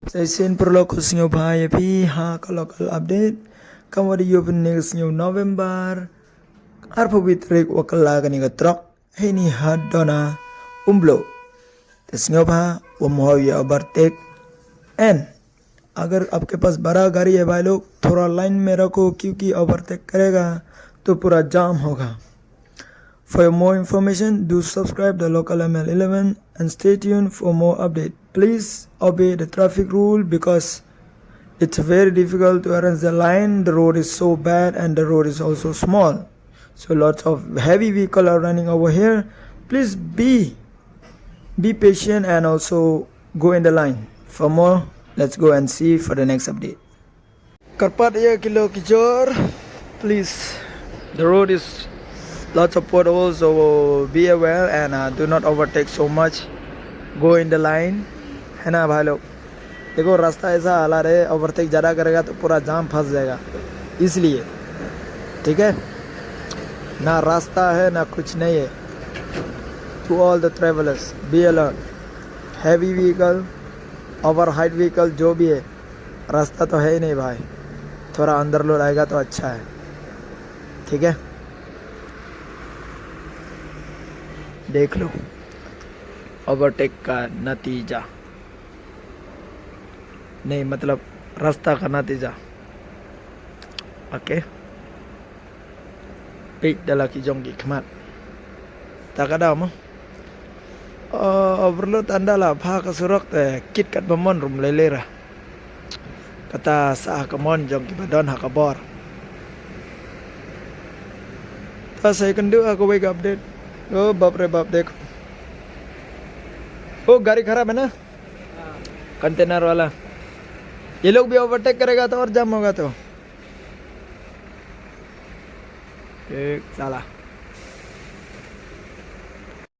Saya sen perlu kusnyo bhai api local update. Kamu di open next new November. Arpo bitrik wakal laga ni truck. Hey ni had dona umblo. Tesnyo bha वो मोहविया overtake and अगर आपके पास बड़ा गाड़ी है भाई लोग थोड़ा line में रखो क्योंकि ओवरटेक करेगा तो पूरा जाम होगा. For more information, do subscribe the local ML11 and stay tuned for more update. Please obey the traffic rule because it's very difficult to arrange the line. The road is so bad and the road is also small. So lots of heavy vehicles are running over here. Please be patient and also go in the line. For more, let's go and see for the next update. Karpat ya kilo kijor. Please, the road is lots of potholes, so be aware and do not overtake so much. Go in the line. है ना भाई लोग, देखो रास्ता ऐसा हालात है, overtake ज़्यादा करेगा तो पूरा जाम फंस जाएगा, इसलिए ठीक है ना, रास्ता है ना कुछ नहीं है. To all the travelers, be alert. Heavy vehicle, overheight vehicle जो भी है, रास्ता तो है ही नहीं भाई, थोड़ा अंदर लोड आएगा तो अच्छा है. ठीक है, देख लो ओवरटेक का नतीजा, नहीं मतलब रास्ता का नतीजा. Okay, pick dah laki jonggi kemat tak ada mah overload anda lah pha ka surak te kit kat bamon rum lelera kata sa kamon jonggi badon hakabor ta saya kendu aku wake update. Oh बाप रे बाप, देखो वो गाड़ी खराब है ना, container वाला. ये लोग भी ओवरटेक करेगा तो और जाम होगा. तो एक साला